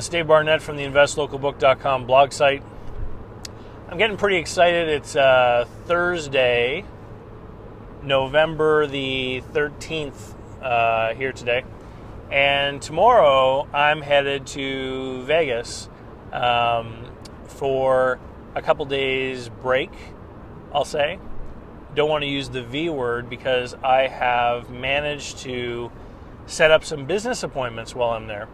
It's Dave Barnett from the investlocalbook.com blog site. I'm getting pretty excited. It's Thursday, November the 13th here today. And tomorrow I'm headed to Vegas for a couple days break, I'll say. Don't want to use the V word because I have managed to set up some business appointments while I'm there.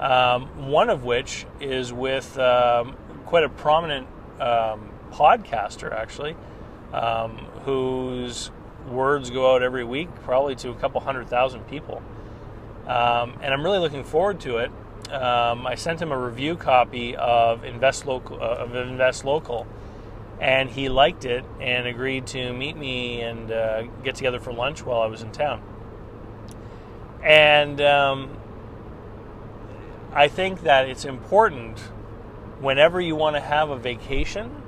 One of which is with quite a prominent podcaster, actually, whose words go out every week, probably to a couple 100,000 people. And I'm really looking forward to it. I sent him a review copy of Invest Local, and he liked it and agreed to meet me and get together for lunch while I was in town. And I think that it's important whenever you want to have a vacation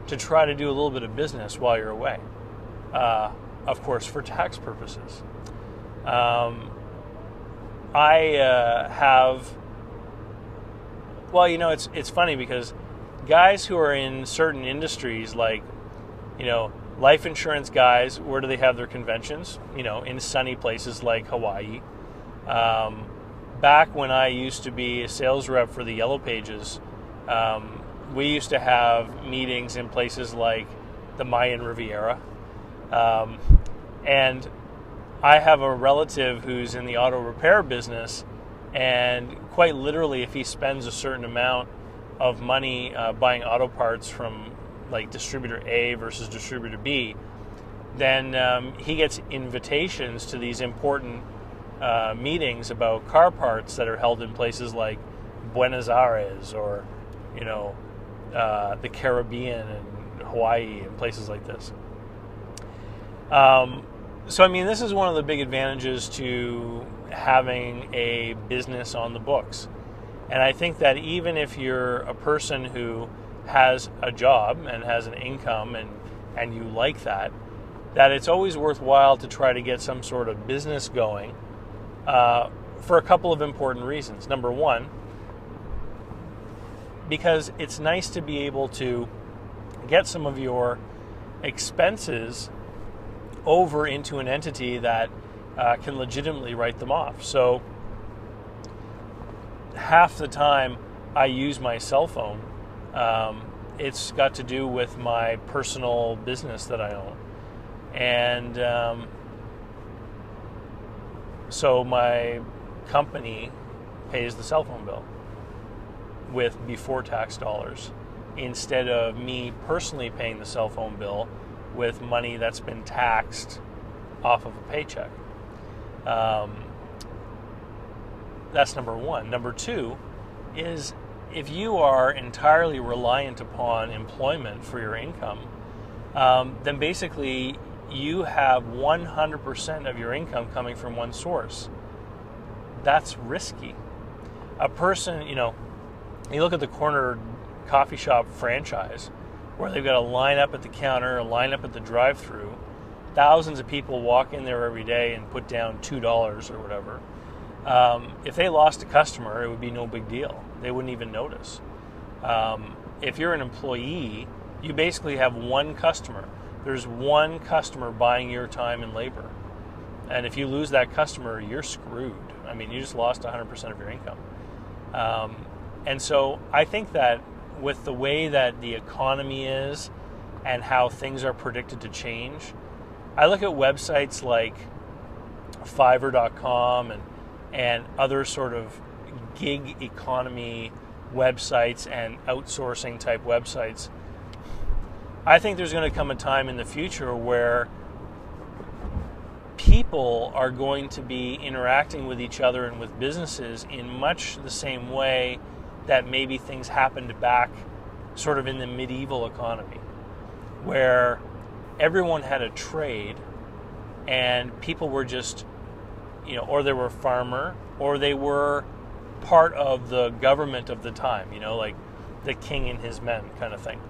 to try to do a little bit of business while you're away. Of course, for tax purposes. It's funny because guys who are in certain industries, like, life insurance guys, where do they have their conventions? In sunny places like Hawaii. Back when I used to be a sales rep for the Yellow Pages, we used to have meetings in places like the Mayan Riviera. And I have a relative who's in the auto repair business, and quite literally, if he spends a certain amount of money buying auto parts from like distributor A versus distributor B, then he gets invitations to these important meetings about car parts that are held in places like Buenos Aires or, the Caribbean and Hawaii and places like this. This is one of the big advantages to having a business on the books. And I think that even if you're a person who has a job and has an income and you like that it's always worthwhile to try to get some sort of business going for a couple of important reasons. Number one, because it's nice to be able to get some of your expenses over into an entity that can legitimately write them off. So half the time I use my cell phone, it's got to do with my personal business that I own. And so my company pays the cell phone bill with before tax dollars instead of me personally paying the cell phone bill with money that's been taxed off of a paycheck. That's number one. Number two is if you are entirely reliant upon employment for your income, then basically you have 100% of your income coming from one source. That's risky. A person, you look at the corner coffee shop franchise where they've got a line up at the counter, a line up at the drive-thru. Thousands of people walk in there every day and put down $2 or whatever. If they lost a customer, it would be no big deal. They wouldn't even notice. If you're an employee, you basically have one customer. There's one customer buying your time and labor. And if you lose that customer, you're screwed. You just lost 100% of your income. And so I think that with the way that the economy is and how things are predicted to change, I look at websites like Fiverr.com and other sort of gig economy websites and outsourcing type websites. I think there's going to come a time in the future where people are going to be interacting with each other and with businesses in much the same way that maybe things happened back sort of in the medieval economy, where everyone had a trade and people were just, or they were a farmer or they were part of the government of the time, like the king and his men kind of thing.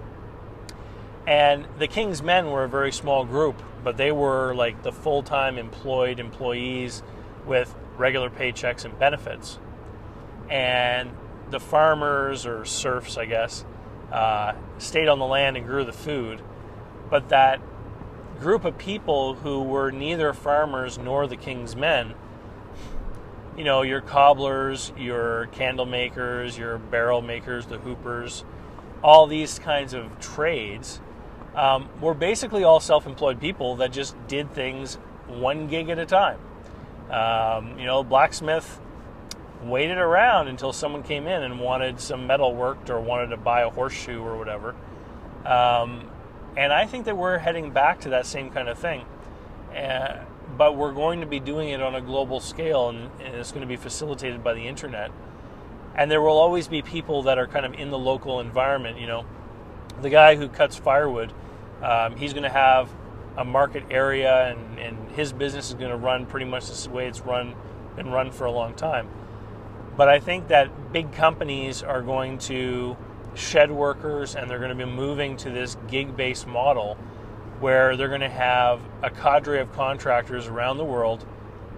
And the king's men were a very small group, but they were like the full-time employees with regular paychecks and benefits. And the farmers or serfs, I guess, stayed on the land and grew the food, but that group of people who were neither farmers nor the king's men, your cobblers, your candle makers, your barrel makers, the hoopers, all these kinds of trades, were basically all self-employed people that just did things 1 gig at a time. Blacksmith waited around until someone came in and wanted some metal worked or wanted to buy a horseshoe or whatever. And I think that we're heading back to that same kind of thing. But we're going to be doing it on a global scale, and it's going to be facilitated by the internet. And there will always be people that are kind of in the local environment. The guy who cuts firewood, he's going to have a market area, and his business is going to run pretty much the way it's been run for a long time. But I think that big companies are going to shed workers, and they're going to be moving to this gig-based model where they're going to have a cadre of contractors around the world,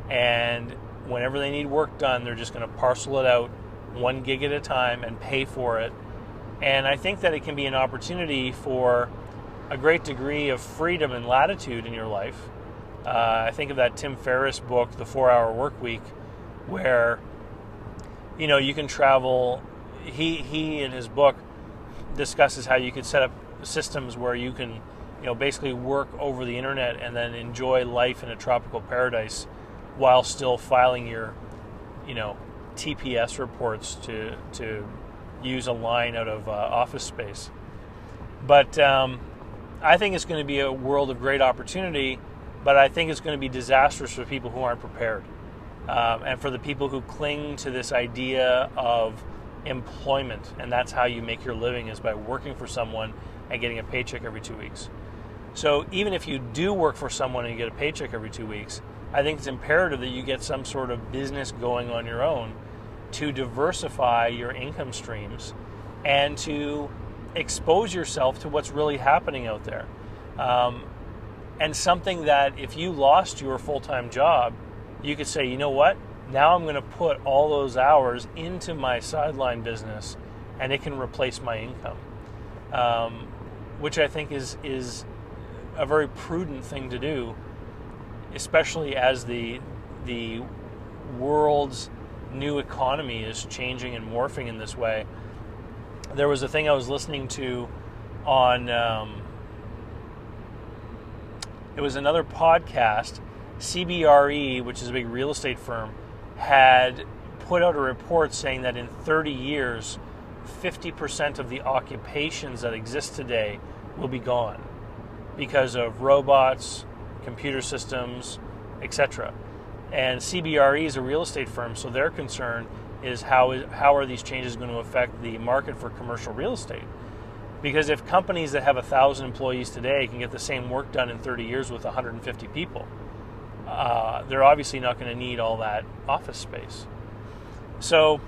and whenever they need work done, they're just going to parcel it out 1 gig at a time and pay for it. And I think that it can be an opportunity for a great degree of freedom and latitude in your life. I think of that Tim Ferriss book, The 4-Hour Workweek, where you can travel. He in his book discusses how you could set up systems where you can basically work over the internet and then enjoy life in a tropical paradise while still filing your TPS reports to use a line out of Office Space. But I think it's going to be a world of great opportunity, but I think it's going to be disastrous for people who aren't prepared. And for the people who cling to this idea of employment, and that's how you make your living, is by working for someone and getting a paycheck every 2 weeks. So even if you do work for someone and you get a paycheck every 2 weeks, I think it's imperative that you get some sort of business going on your own to diversify your income streams and to expose yourself to what's really happening out there. And something that if you lost your full-time job, you could say, you know what? Now I'm going to put all those hours into my sideline business, and it can replace my income, which I think is a very prudent thing to do, especially as the world's new economy is changing and morphing in this way. There was a thing I was listening to on, it was another podcast. CBRE, which is a big real estate firm, had put out a report saying that in 30 years, 50% of the occupations that exist today will be gone because of robots, computer systems, etc. And CBRE is a real estate firm, so their concern is how are these changes going to affect the market for commercial real estate? Because if companies that have 1,000 employees today can get the same work done in 30 years with 150 people, they're obviously not going to need all that office space. So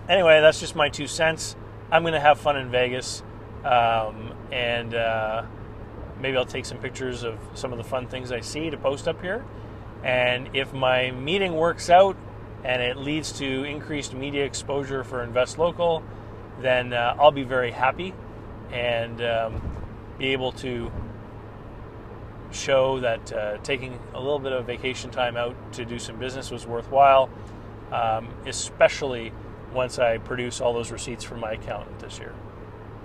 anyway, that's just my 2 cents. I'm going to have fun in Vegas, and maybe I'll take some pictures of some of the fun things I see to post up here. And if my meeting works out and it leads to increased media exposure for Invest Local, then I'll be very happy and be able to show that taking a little bit of vacation time out to do some business was worthwhile, especially once I produce all those receipts from my accountant this year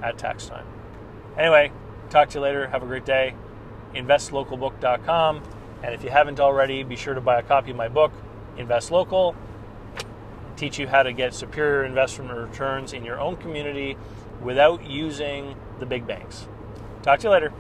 at tax time. Anyway, talk to you later. Have a great day. InvestLocalBook.com. And if you haven't already, be sure to buy a copy of my book, Invest Local. Teach you how to get superior investment returns in your own community without using the big banks. Talk to you later.